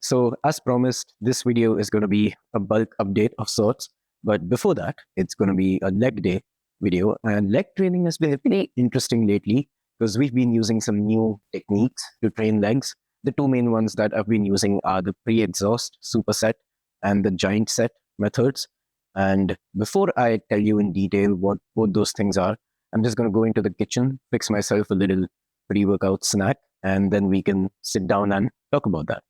So, as promised, this video is going to be a bulk update of sorts. But before that, it's going to be a leg day video. And leg training has been pretty interesting lately because we've been using some new techniques to train legs. The two main ones that I've been using are the pre exhaust superset and the giant set methods. And before I tell you in detail what both those things are, I'm just going to go into the kitchen, fix myself a little pre workout snack, and then we can sit down and talk about that.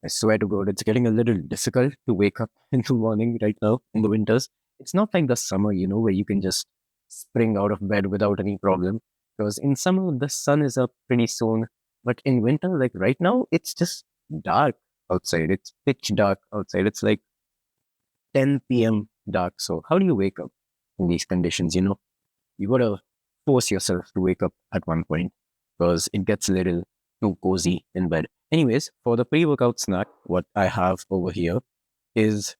I swear to God, it's getting a little difficult to wake up in the morning right now in the winters. It's not like the summer, where you can just spring out of bed without any problem. Because in summer, the sun is up pretty soon. But in winter, like right now, it's just dark outside. It's pitch dark outside. It's like 10 p.m. dark. So how do you wake up in these conditions? You gotta force yourself to wake up at one point because it gets a little too cozy in bed. Anyways, for the pre-workout snack, what I have over here is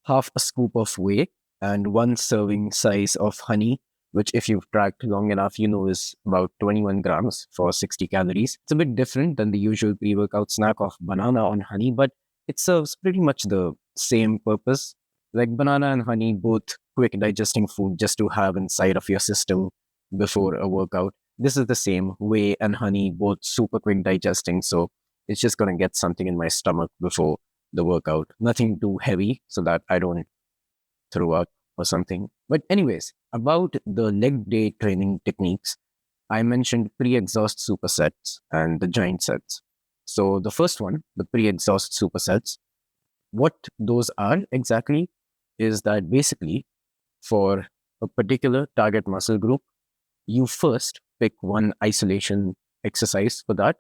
half a scoop of whey and one serving size of honey, which if you've tracked long enough, is about 21 grams for 60 calories. It's a bit different than the usual pre-workout snack of banana on honey, but it serves pretty much the same purpose. Like banana and honey, both quick digesting food just to have inside of your system before a workout. This is the same. Whey and honey, both super quick digesting. So it's just going to get something in my stomach before the workout. Nothing too heavy so that I don't throw up or something. But anyways, about the leg day training techniques, I mentioned pre-exhaust supersets and the giant sets. So the first one, the pre-exhaust supersets, what those are exactly is that basically for a particular target muscle group, you first pick one isolation exercise for that.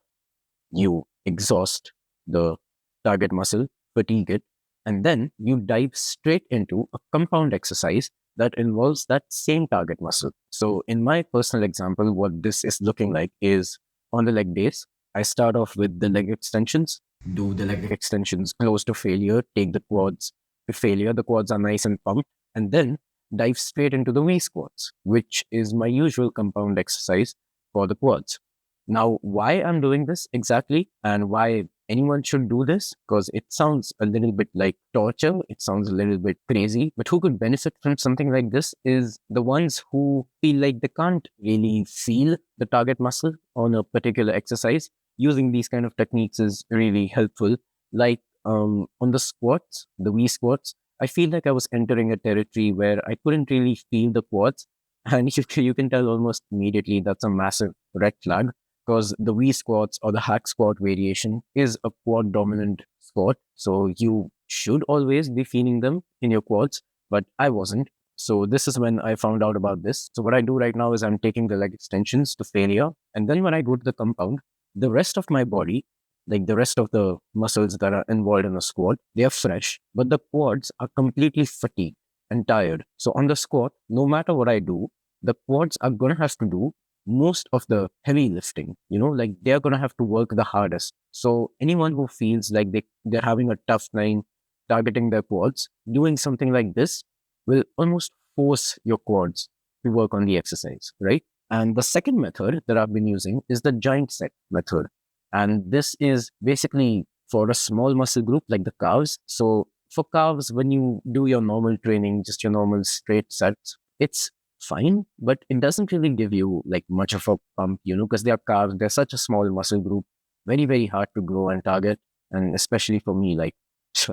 You exhaust the target muscle, fatigue it, and then you dive straight into a compound exercise that involves that same target muscle. So in my personal example, what this is looking like is on the leg days, I start off with the leg extensions, do the leg extensions close to failure, take the quads to failure. The quads are nice and pumped, and then dive straight into the V squats, which is my usual compound exercise for the quads. Now, why I'm doing this exactly and why anyone should do this, because it sounds a little bit like torture, it sounds a little bit crazy, but who could benefit from something like this is the ones who feel like they can't really feel the target muscle on a particular exercise. Using these kind of techniques is really helpful. Like on the squats, the V squats, I feel like I was entering a territory where I couldn't really feel the quads. And you can tell almost immediately that's a massive red flag because the V squats or the hack squat variation is a quad dominant squat. So you should always be feeling them in your quads, but I wasn't. So this is when I found out about this. So what I do right now is I'm taking the leg extensions to failure. And then when I go to the compound, the rest of my body, like the rest of the muscles that are involved in a squat, they are fresh, but the quads are completely fatigued and tired. So on the squat, no matter what I do, the quads are going to have to do most of the heavy lifting, like they're going to have to work the hardest. So anyone who feels like they're having a tough time targeting their quads, doing something like this will almost force your quads to work on the exercise, right? And the second method that I've been using is the giant set method. And this is basically for a small muscle group like the calves. So for calves, when you do your normal training, just your normal straight sets, it's fine, but it doesn't really give you like much of a pump, because they are calves, they're such a small muscle group, very, very hard to grow and target. And especially for me, like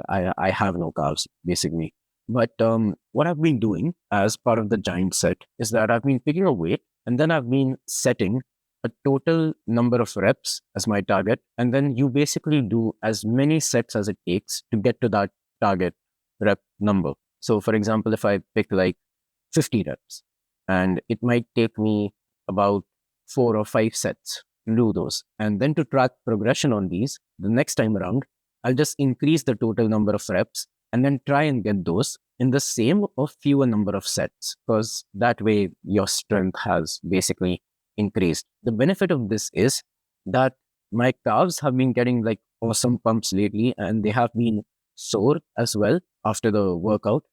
I have no calves basically. But what I've been doing as part of the giant set is that I've been picking a weight and then I've been setting a total number of reps as my target. And then you basically do as many sets as it takes to get to that target rep number. So for example, if I pick like 50 reps, and it might take me about 4 or 5 sets to do those. And then to track progression on these, the next time around, I'll just increase the total number of reps and then try and get those in the same or fewer number of sets, because that way your strength has basically increased. The benefit of this is that my calves have been getting like awesome pumps lately and they have been sore as well after the workout.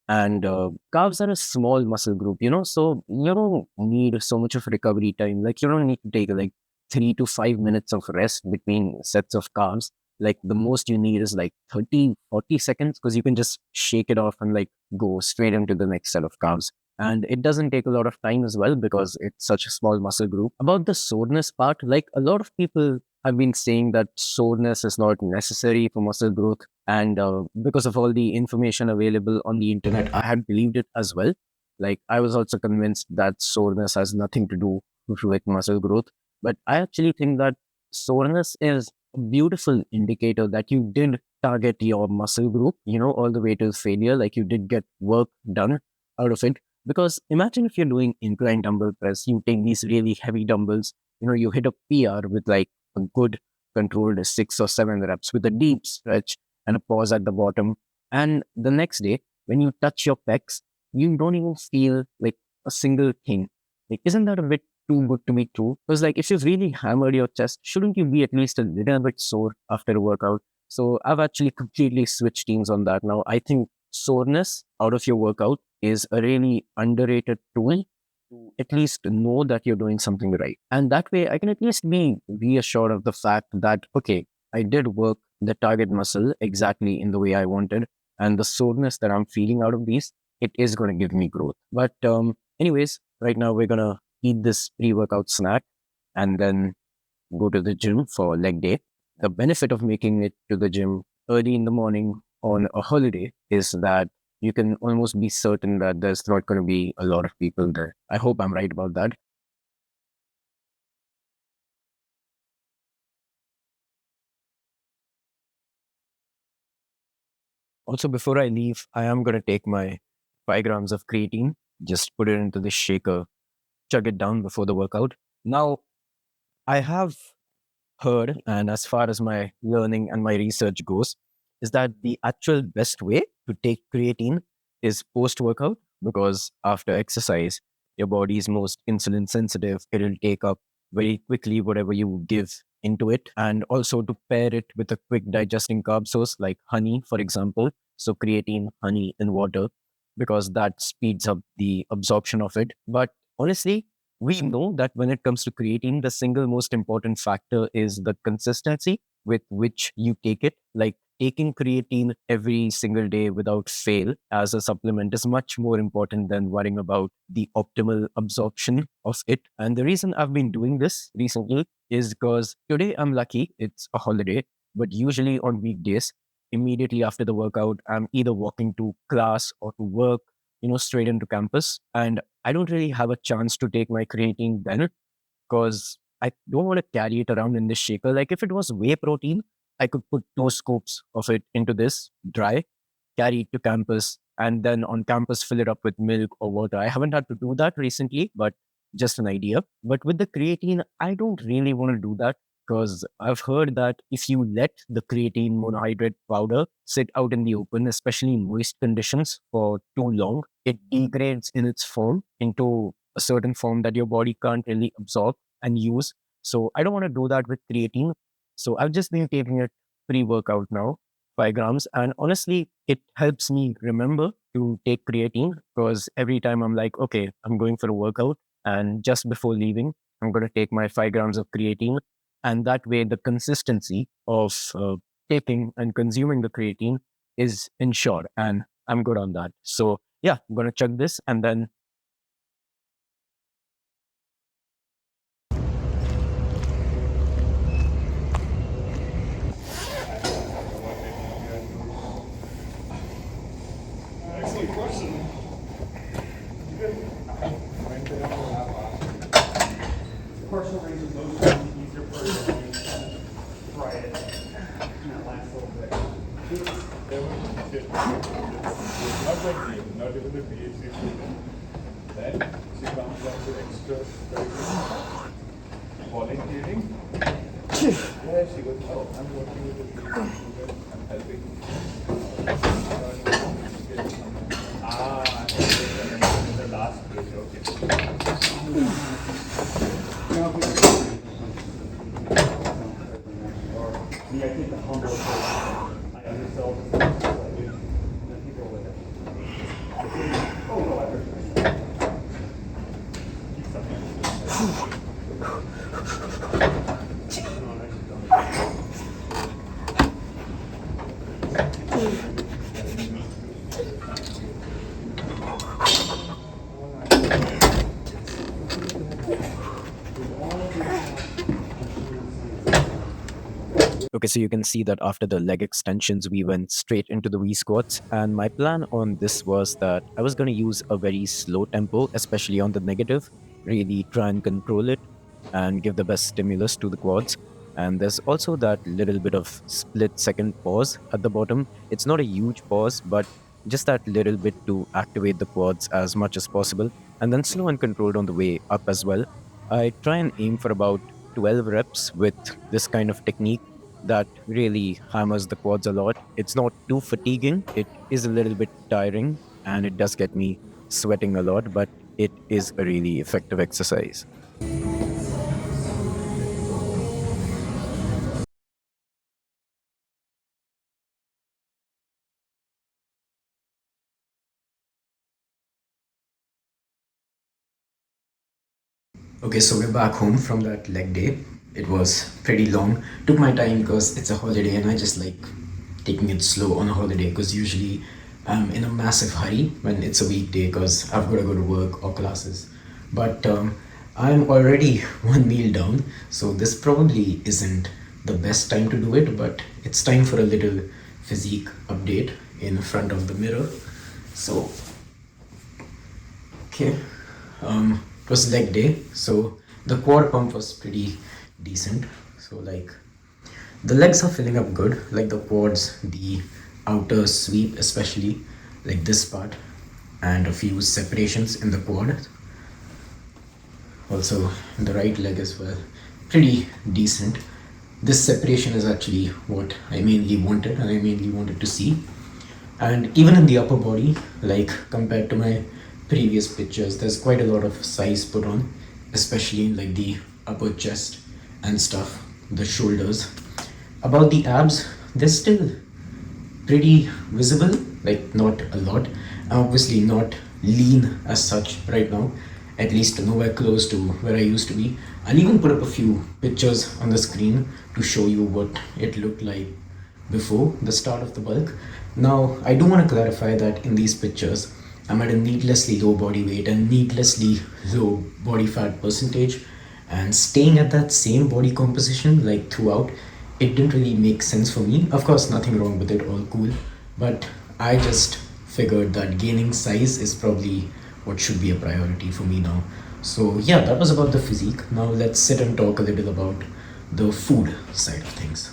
And calves are a small muscle group, so you don't need so much of recovery time. Like you don't need to take like 3 to 5 minutes of rest between sets of calves. Like the most you need is like 30, 40 seconds because you can just shake it off and like go straight into the next set of carbs. And it doesn't take a lot of time as well because it's such a small muscle group. About the soreness part, like a lot of people have been saying that soreness is not necessary for muscle growth. And because of all the information available on the internet, I had believed it as well. Like I was also convinced that soreness has nothing to do with muscle growth. But I actually think that soreness is a beautiful indicator that you did target your muscle group, all the way to failure. Like you did get work done out of it. Because imagine if you're doing incline dumbbell press, you take these really heavy dumbbells, you hit a PR with like a good controlled 6 or 7 reps with a deep stretch and a pause at the bottom. And the next day, when you touch your pecs, you don't even feel like a single thing. Like, isn't that a bit too good to be true? Because, like, if you've really hammered your chest, shouldn't you be at least a little bit sore after a workout? So, I've actually completely switched teams on that now. I think soreness out of your workout is a really underrated tool to at least know that you're doing something right. And that way, I can at least be reassured of the fact that, okay, I did work the target muscle exactly in the way I wanted. And the soreness that I'm feeling out of these, it is going to give me growth. But, anyways, right now we're going to eat this pre workout snack and then go to the gym for leg day. The benefit of making it to the gym early in the morning on a holiday is that you can almost be certain that there's not going to be a lot of people there. I hope I'm right about that. Also, before I leave, I am going to take my 5 grams of creatine, just put it into the shaker, chug it down before the workout. Now, I have heard, and as far as my learning and my research goes, is that the actual best way to take creatine is post workout because after exercise, your body is most insulin sensitive. It'll take up very quickly whatever you give into it, and also to pair it with a quick digesting carb source like honey, for example. So, creatine, honey, and water because that speeds up the absorption of it. But honestly, we know that when it comes to creatine, the single most important factor is the consistency with which you take it. Like taking creatine every single day without fail as a supplement is much more important than worrying about the optimal absorption of it. And the reason I've been doing this recently is because today I'm lucky, it's a holiday, but usually on weekdays, immediately after the workout, I'm either walking to class or to work, straight into campus. And I don't really have a chance to take my creatine then because I don't want to carry it around in this shaker. Like if it was whey protein, I could put 2 scoops of it into this dry, carry it to campus, and then on campus fill it up with milk or water. I haven't had to do that recently, but just an idea. But with the creatine, I don't really want to do that because I've heard that if you let the creatine monohydrate powder sit out in the open, especially in moist conditions for too long, it degrades in its form into a certain form that your body can't really absorb and use. So I don't want to do that with creatine. So I've just been taking it pre-workout now, 5 grams. And honestly, it helps me remember to take creatine because every time I'm like, okay, I'm going for a workout. And just before leaving, I'm going to take my 5 grams of creatine. And that way, the consistency of taking and consuming the creatine is ensured. And I'm good on that. So, yeah, I'm going to chug this and then Excellent question. Partial range of motion is easier for you to try it in that last little bit. Not like you, not even the PhD student. Then she comes up with extra volunteering. Yeah, she goes, oh, I'm working with the PhD student, I'm helping. In the last page, okay. Or me, I take the humble approach. I undersell the stuff I do. Then people with it. Oh no, I heard you. Keep sucking. No, I actually don't. Okay, so you can see that after the leg extensions, we went straight into the V squats. And my plan on this was that I was going to use a very slow tempo, especially on the negative, really try and control it and give the best stimulus to the quads. And there's also that little bit of split second pause at the bottom. It's not a huge pause, but just that little bit to activate the quads as much as possible. And then slow and controlled on the way up as well. I try and aim for about 12 reps with this kind of technique that really hammers the quads a lot. It's not too fatiguing. It is a little bit tiring and it does get me sweating a lot, but it is a really effective exercise. Okay, so we're back home from that leg day. It was pretty long. Took my time because it's a holiday and I just like taking it slow on a holiday because usually I'm in a massive hurry when it's a weekday because I've got to go to work or classes. But I'm already one meal down, so this probably isn't the best time to do it, but it's time for a little physique update in front of the mirror. So okay. It was leg day, so the quad pump was pretty decent. So like the legs are filling up good, like the quads, the outer sweep especially, like this part, and a few separations in the quad. Also in the right leg as well, pretty decent. This separation is actually what I mainly wanted, and I mainly wanted to see. And even in the upper body, like compared to my previous pictures, there's quite a lot of size put on, especially in like the upper chest and stuff, the shoulders. About the abs, they're still pretty visible, like not a lot. I'm obviously not lean as such right now, at least nowhere close to where I used to be. I'll even put up a few pictures on the screen to show you what it looked like before the start of the bulk. Now, I do want to clarify that in these pictures, I'm at a needlessly low body weight and needlessly low body fat percentage, and staying at that same body composition like throughout, it didn't really make sense for me. Of course, nothing wrong with it, all cool, but I just figured that gaining size is probably what should be a priority for me now. So, yeah, that was about the physique. Now, let's sit and talk a little about the food side of things.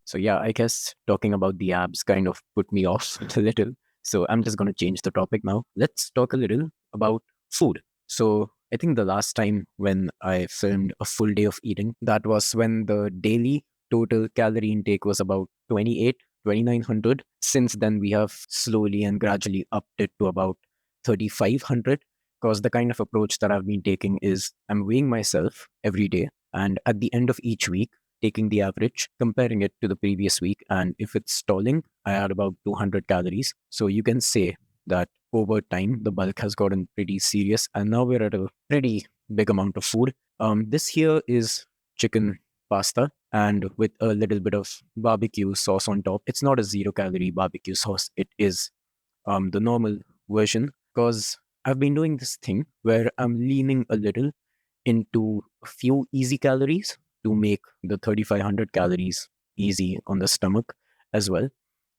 So yeah, I guess talking about the abs kind of put me off a little. So I'm just going to change the topic now. Let's talk a little about food. So I think the last time when I filmed a full day of eating, that was when the daily total calorie intake was about 28, 2900. Since then, we have slowly and gradually upped it to about 3500. Because the kind of approach that I've been taking is I'm weighing myself every day. And at the end of each week, taking the average, comparing it to the previous week, and if it's stalling, I add about 200 calories. So you can say that over time, the bulk has gotten pretty serious, and now we're at a pretty big amount of food. This here is chicken pasta, and with a little bit of barbecue sauce on top. It's not a 0 calorie barbecue sauce, it is the normal version, because I've been doing this thing where I'm leaning a little into a few easy calories to make the 3500 calories easy on the stomach as well.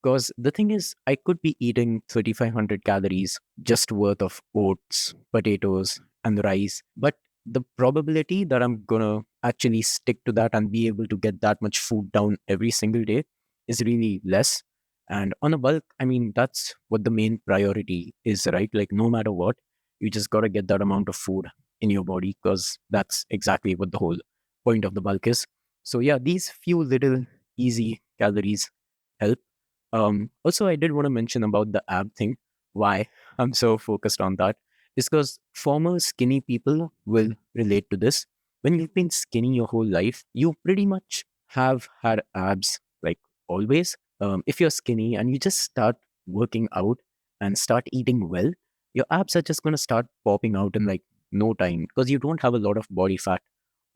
Because the thing is, I could be eating 3500 calories just worth of oats, potatoes, and rice, but the probability that I'm gonna actually stick to that and be able to get that much food down every single day is really less. And on a bulk, I mean, that's what the main priority is, right? Like, no matter what, you just gotta get that amount of food in your body because that's exactly what the whole point of the bulk is. So yeah, these few little easy calories help. Also, I did want to mention about the ab thing. Why I'm so focused on that is because former skinny people will relate to this. When you've been skinny your whole life, you pretty much have had abs like always. if you're skinny and you just start working out and start eating well, your abs are just going to start popping out in like no time because you don't have a lot of body fat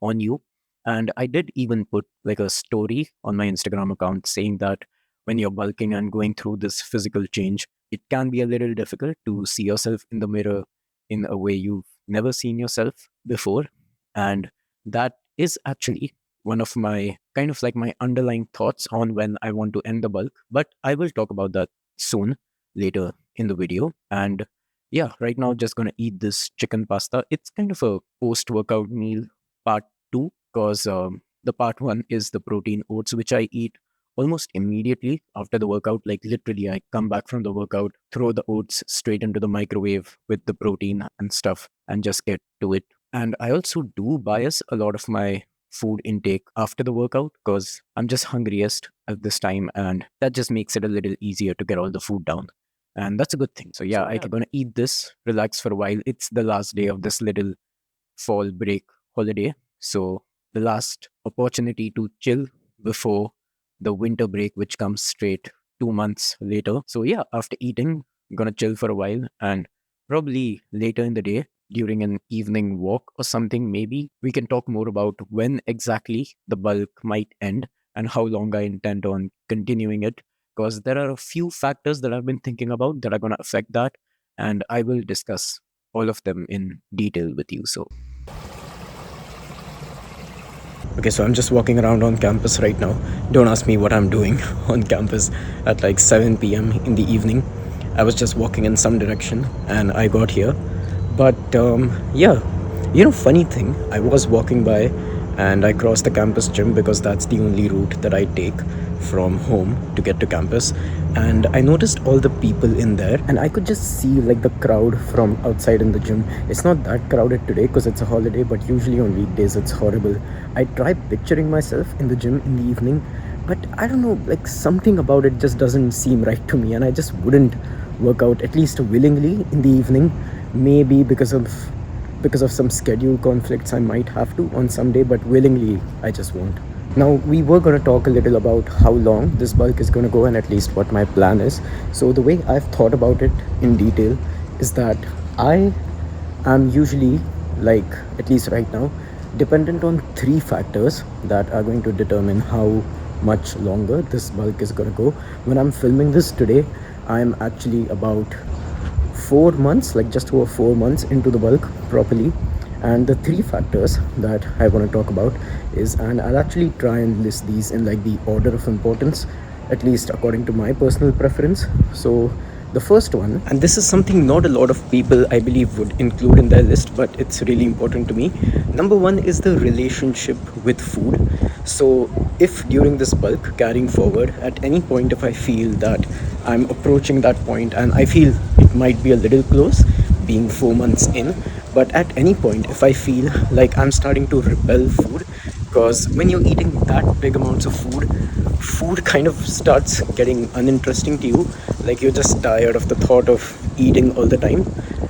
on you. And I did even put like a story on my Instagram account saying that when you're bulking and going through this physical change, it can be a little difficult to see yourself in the mirror in a way you've never seen yourself before. And that is actually one of my kind of like my underlying thoughts on when I want to end the bulk. But I will talk about that soon later in the video. And yeah, right now just gonna eat this chicken pasta. It's kind of a post-workout meal part two, because the part one is the protein oats, which I eat almost immediately after the workout. Like literally, I come back from the workout, throw the oats straight into the microwave with the protein and stuff, and just get to it. And I also do bias a lot of my food intake after the workout because I'm just hungriest at this time, and that just makes it a little easier to get all the food down. And that's a good thing. So yeah, I'm gonna eat this, relax for a while. It's the last day of this little fall break holiday. So the last opportunity to chill before the winter break, which comes straight 2 months later. So yeah, after eating, I'm gonna chill for a while, and probably later in the day during an evening walk or something, maybe we can talk more about when exactly the bulk might end and how long I intend on continuing it. Because there are a few factors that I've been thinking about that are gonna affect that, and I will discuss all of them in detail with you. So okay, so I'm just walking around on campus right now. Don't ask me what I'm doing on campus at like 7 p.m. in the evening. I was just walking in some direction and I got here. But yeah, funny thing, I was walking by and I crossed the campus gym because that's the only route that I take from home to get to campus. And I noticed all the people in there, and I could just see like the crowd from outside in the gym. It's not that crowded today because it's a holiday, but usually on weekdays it's horrible. I try picturing myself in the gym in the evening, but I don't know, like something about it just doesn't seem right to me, and I just wouldn't work out at least willingly in the evening. Maybe because of some schedule conflicts I might have to on some day, but willingly I just won't. Now, we were going to talk a little about how long this bulk is going to go and at least what my plan is. So the way I've thought about it in detail is that I am usually, like at least right now, dependent on three factors that are going to determine how much longer this bulk is going to go. When I'm filming this today, I'm actually about 4 months, like just over 4 months into the bulk properly. And the three factors that I want to talk about is, and I'll actually try and list these in like the order of importance, at least according to my personal preference. So the first one, and this is something not a lot of people I believe would include in their list, but it's really important to me. Number one is the relationship with food. So if during this bulk carrying forward, at any point if I feel that I'm approaching that point and I feel it might be a little close, being 4 months in, but at any point if I feel like I'm starting to repel food, because when you're eating that big amounts of food kind of starts getting uninteresting to you. Like you're just tired of the thought of eating all the time.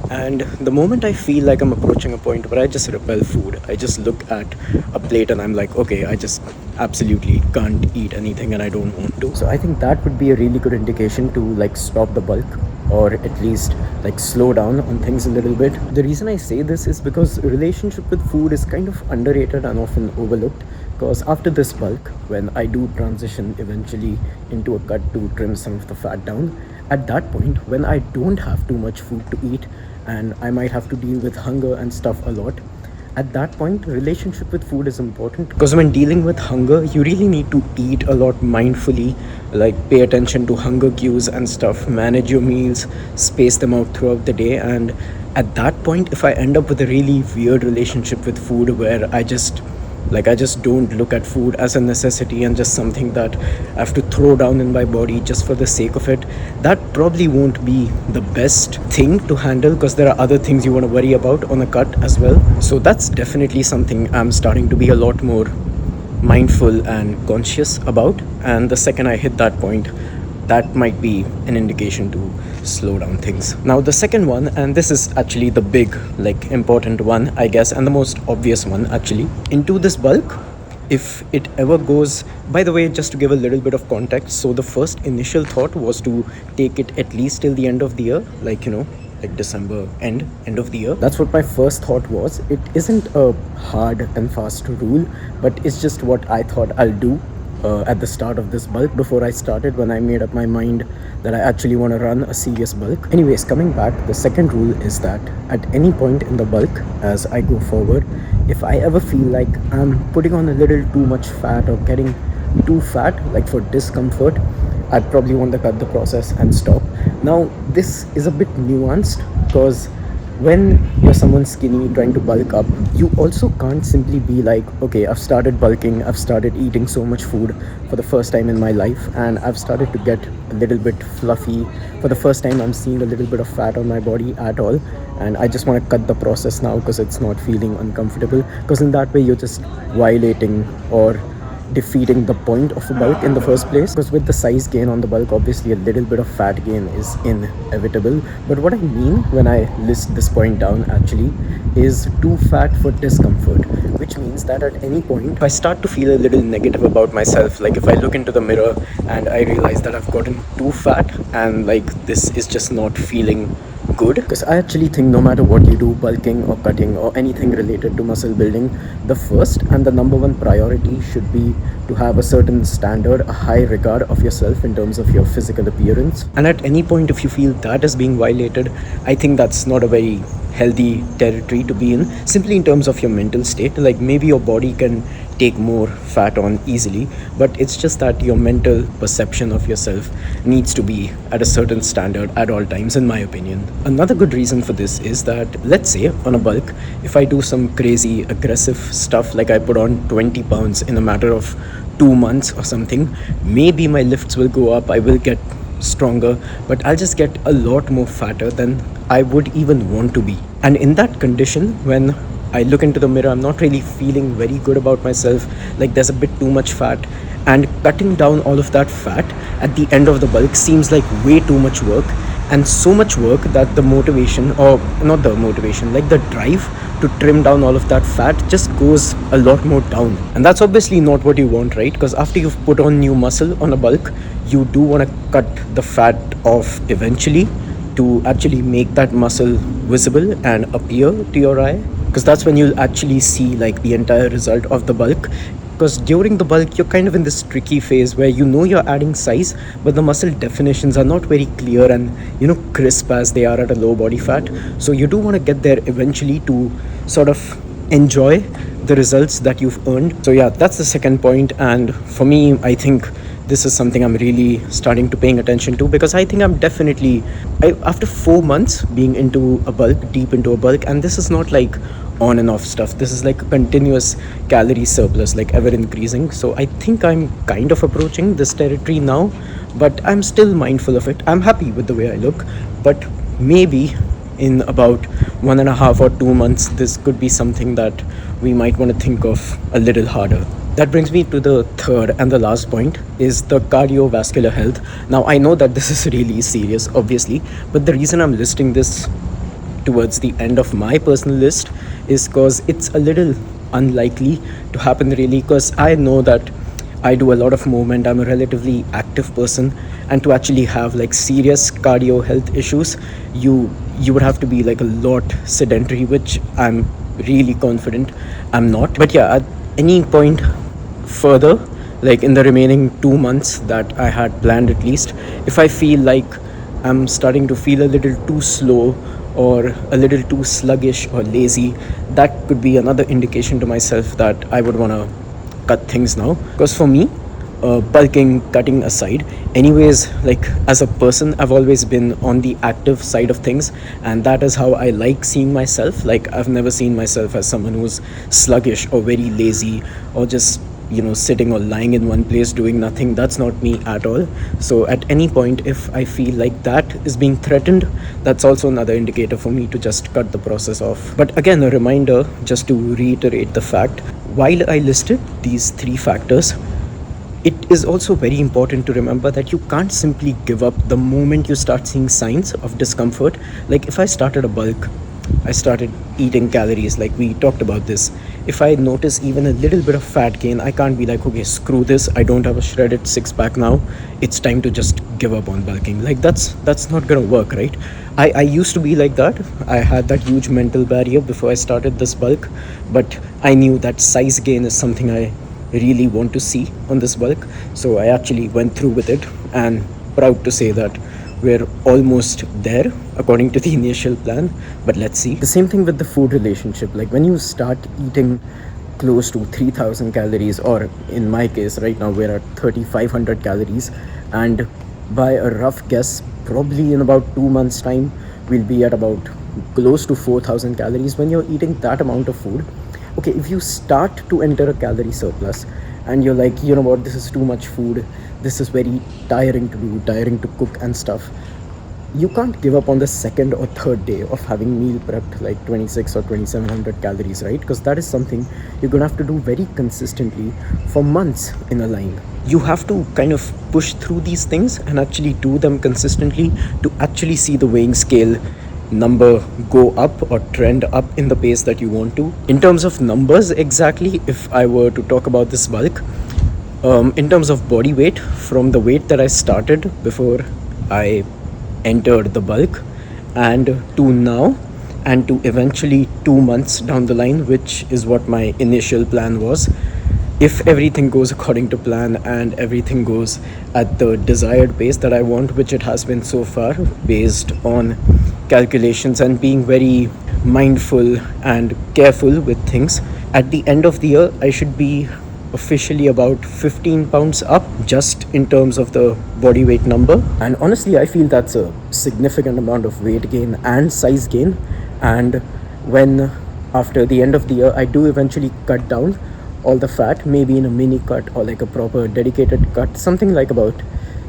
And the moment I feel like I'm approaching a point where I just repel food, I just look at a plate and I'm like, okay, I just absolutely can't eat anything and I don't want to. So I think that would be a really good indication to like stop the bulk, or at least like slow down on things a little bit. The reason I say this is because relationship with food is kind of underrated and often overlooked. Because after this bulk, when I do transition eventually into a cut to trim some of the fat down, at that point when I don't have too much food to eat and I might have to deal with hunger and stuff a lot, at that point relationship with food is important, because when dealing with hunger you really need to eat a lot mindfully, like pay attention to hunger cues and stuff, manage your meals, space them out throughout the day. And at that point if I end up with a really weird relationship with food where I just don't look at food as a necessity and just something that I have to throw down in my body just for the sake of it, that probably won't be the best thing to handle, because there are other things you want to worry about on a cut as well. So that's definitely something I'm starting to be a lot more mindful and conscious about. And the second I hit that point, that might be an indication to slow down things. Now the second one, and this is actually the big, like important one I guess, and the most obvious one actually, into this bulk if it ever goes. By the way, just to give a little bit of context, so the first initial thought was to take it at least till the end of the year, like, like December end of the year. That's what my first thought was. It isn't a hard and fast rule, but it's just what I thought I'll do at the start of this bulk before I started, when I made up my mind that I actually want to run a serious bulk. Anyways, coming back, the second rule is that at any point in the bulk, as I go forward, if I ever feel like I'm putting on a little too much fat or getting too fat, like for discomfort, I'd probably want to cut the process and stop. Now, this is a bit nuanced because when you're someone skinny trying to bulk up, you also can't simply be like, okay, I've started bulking, I've started eating so much food for the first time in my life, and I've started to get a little bit fluffy. For the first time, I'm seeing a little bit of fat on my body at all, and I just want to cut the process now because it's not feeling uncomfortable. Because in that way, you're just violating or defeating the point of a bulk in the first place. Because with the size gain on the bulk, obviously a little bit of fat gain is inevitable. But what I mean when I list this point down actually is too fat for discomfort, which means that at any point if I start to feel a little negative about myself, like if I look into the mirror and I realize that I've gotten too fat and like this is just not feeling good. Because I actually think no matter what you do, bulking or cutting or anything related to muscle building, the first and the number one priority should be to have a certain standard, a high regard of yourself in terms of your physical appearance. And at any point if you feel that is being violated, I think that's not a very healthy territory to be in, simply in terms of your mental state. Like maybe your body can take more fat on easily, but it's just that your mental perception of yourself needs to be at a certain standard at all times, in my opinion. Another good reason for this is that, let's say on a bulk, if I do some crazy aggressive stuff, like I put on 20 pounds in a matter of 2 months or something, maybe my lifts will go up, I will get stronger, but I'll just get a lot more fatter than I would even want to be. And in that condition, when I look into the mirror, I'm not really feeling very good about myself, like there's a bit too much fat, and cutting down all of that fat at the end of the bulk seems like way too much work, and so much work that the motivation, or not the motivation, like the drive to trim down all of that fat just goes a lot more down. And that's obviously not what you want, right? Because after you've put on new muscle on a bulk, you do want to cut the fat off eventually to actually make that muscle visible and appear to your eye, because that's when you'll actually see like the entire result of the bulk. Because during the bulk you're kind of in this tricky phase where you're adding size, but the muscle definitions are not very clear and crisp as they are at a low body fat. So you do want to get there eventually to sort of enjoy the results that you've earned. So yeah, that's the second point. And for me, I think this is something I'm really starting to paying attention to, because I think I'm definitely, after 4 months being into a bulk, deep into a bulk, and this is not like on and off stuff, this is like a continuous calorie surplus, like ever increasing. So I think I'm kind of approaching this territory now, but I'm still mindful of it. I'm happy with the way I look, but maybe in about 1.5 or 2 months this could be something that we might want to think of a little harder. That brings me to the third and the last point, is the cardiovascular health. Now I know that this is really serious, obviously, but the reason I'm listing this towards the end of my personal list is because it's a little unlikely to happen, really, because I know that I do a lot of movement, I'm a relatively active person, and to actually have like serious cardio health issues, you would have to be like a lot sedentary, which I'm really confident I'm not. But yeah, at any point further, like in the remaining 2 months that I had planned, at least, if I feel like I'm starting to feel a little too slow or a little too sluggish or lazy, that could be another indication to myself that I would want to cut things now. Because for me, bulking, cutting aside, anyways, like as a person, I've always been on the active side of things, and that is how I like seeing myself. Like I've never seen myself as someone who's sluggish or very lazy or just sitting or lying in one place doing nothing. That's not me at all. So at any point, if I feel like that is being threatened, that's also another indicator for me to just cut the process off. But again, a reminder, just to reiterate the fact, while I listed these 3 factors, it is also very important to remember that you can't simply give up the moment you start seeing signs of discomfort. Like if I started a bulk, I started eating calories, like we talked about this, if I notice even a little bit of fat gain, I can't be like, okay, screw this, I don't have a shredded six pack now, it's time to just give up on bulking. Like that's not gonna work, right? I used to be like that. I had that huge mental barrier before I started this bulk, but I knew that size gain is something I really want to see on this bulk. So I actually went through with it, and proud to say that we're almost there according to the initial plan. But let's see. The same thing with the food relationship. Like when you start eating close to 3000 calories, or in my case right now we're at 3500 calories, and by a rough guess, probably in about 2 months time we'll be at about close to 4000 calories. When you're eating that amount of food, okay, if you start to enter a calorie surplus and you're like, you know what, this is too much food, this is very tiring to do, tiring to cook and stuff, you can't give up on the second or third day of having meal prepped like 26 or 2700 calories, right? Because that is something you're gonna have to do very consistently for months in a line. You have to kind of push through these things and actually do them consistently to actually see the weighing scale number go up or trend up in the pace that you want to. In terms of numbers, exactly, if I were to talk about this bulk, in terms of body weight, from the weight that I started before I entered the bulk and to now, and to eventually 2 months down the line, which is what my initial plan was, if everything goes according to plan and everything goes at the desired pace that I want, which it has been so far, based on calculations and being very mindful and careful with things, at the end of the year I should be officially about 15 pounds up just in terms of the body weight number. And honestly, I feel that's a significant amount of weight gain and size gain. And when after the end of the year I do eventually cut down all the fat, maybe in a mini cut or like a proper dedicated cut, something like about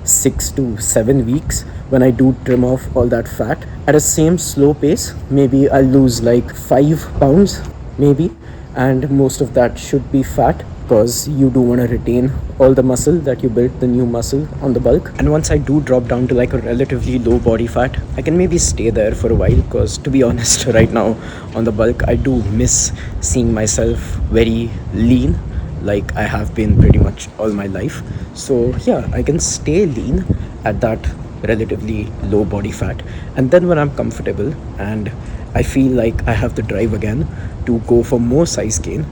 6 to 7 weeks, when I do trim off all that fat at a same slow pace, maybe I'll lose like 5 pounds, maybe, and most of that should be fat, because you do want to retain all the muscle that you built, the new muscle on the bulk. And once I do drop down to like a relatively low body fat, I can maybe stay there for a while, because to be honest, right now on the bulk I do miss seeing myself very lean, like I have been pretty much all my life. So yeah, I can stay lean at that relatively low body fat, and then when I'm comfortable and I feel like I have the drive again to go for more size gain,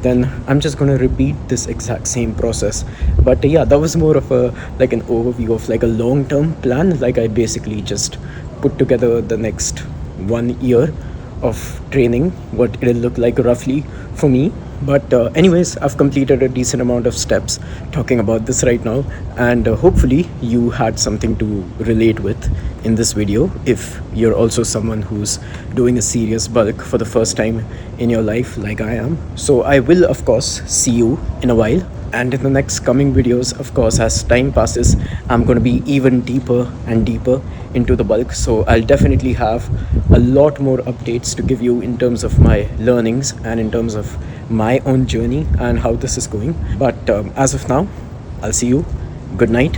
then I'm just gonna repeat this exact same process. But yeah, that was more of a like an overview of like a long-term plan. Like I basically just put together the next 1 year of training, what it'll look like roughly for me. But anyways, I've completed a decent amount of steps talking about this right now, and hopefully you had something to relate with in this video if you're also someone who's doing a serious bulk for the first time in your life like I am. So I will of course see you in a while, and in the next coming videos, of course, as time passes, I'm going to be even deeper and deeper into the bulk. So I'll definitely have a lot more updates to give you in terms of my learnings and in terms of my own journey and how this is going. But as of now, I'll see you. Good night,